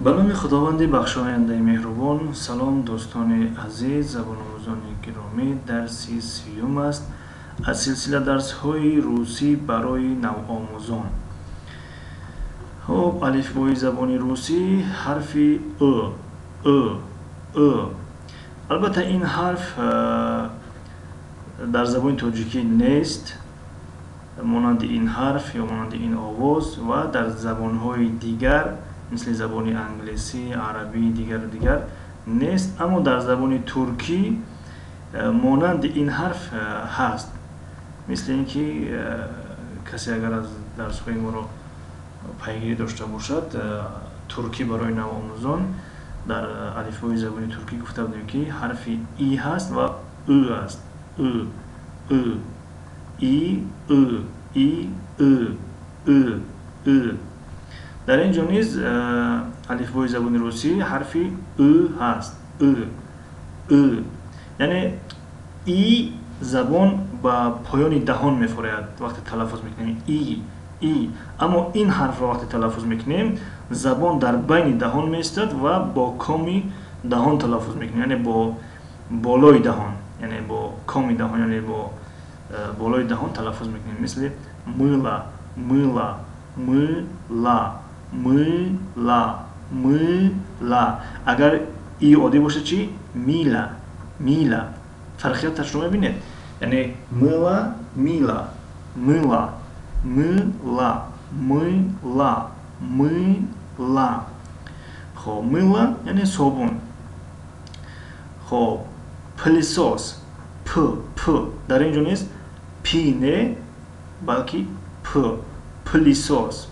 به نام خداوند بخشاینده مهربان. سلام دوستان عزیز، زبان‌آموزان گرامی. درسی سیوم است از سلسله درس‌های روسی برای نوآموزان. خب الفبای زبان روسی حرف ا. البته این حرف در زبان تاجیکی نیست مانند این حرف یا مانند این آواز، و در زبان‌های دیگر مثل زبان انگلیسی، عربی دیگر نیست، اما در زبان ترکی مانند این حرف هست. مثل اینکه کسی اگر از درس‌های ما رو پیگیری داشته باشد، ترکی برای نوآموزان در الفبای زبان ترکی گفته بودیم که حرف ای هست و ا است. در اینجا نیز الفبای زبان روسی حرف هست. یعنی ای زبان با پایان دهان می‌خورد وقتی تلفظ می‌کنیم ای، اما این حرف را وقتی تلفظ می‌کنیم زبان در بین دهان می‌ایستد و با کامی دهان تلفظ می‌کنیم، یعنی با بالای دهان، یعنی با کامی دهان، یعنی با بالای دهان تلفظ می‌کنیم. مثل ملا. اگر ای عادی باشه چی؟ میلا. فرقیتش رو می‌بینید، یعنی میلا. خب میلا یعنی صابون. خب پلیسوس پ در اینجا نیست پی نه بلکه پلیسوس.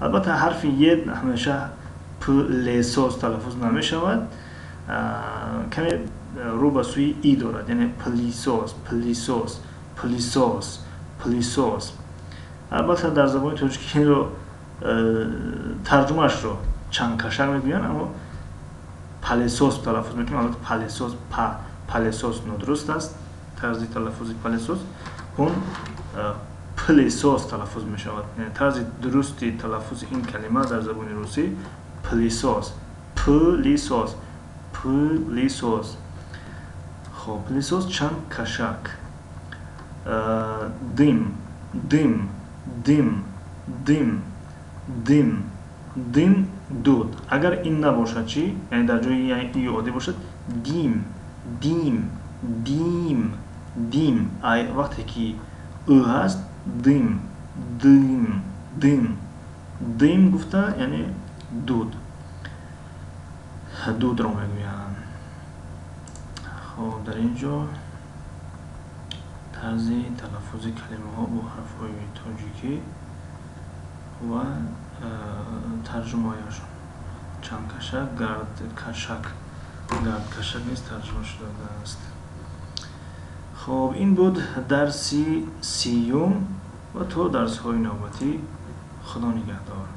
البته حرف ی همیشه پلیسوس تلفظ نمی شود، کمی رو به سوی ای دارد، یعنی پلیسوس. البته در زبان ترکی رو ترجمهش رو چند کشر میگوین، اما پلیسوس تلفظ میکنیم. البته پلیسوس ندرست است، طرز تلفظ پلیسوس اون پلیسوس تلفظ می شود. یعنی طرز درستی تلفظ این کلمه در زبان روسی پلیسوس. خب پلیسوس چند کشک. دیم دود. اگر این نباشد چی؟ یعنی در جای ای عادی باشد دیم. وقتی که او هست دیم گفته یعنی دود رو میگویند. خب در اینجا طرز تلفظ کلمه ها با حرف های تاجیکی و ترجمه هایشون. چند کشک، گرد کشک نیست، ترجمه شده است. خب این بود درسی سیوم و تا درس های نوبتی. خدا نگهدار.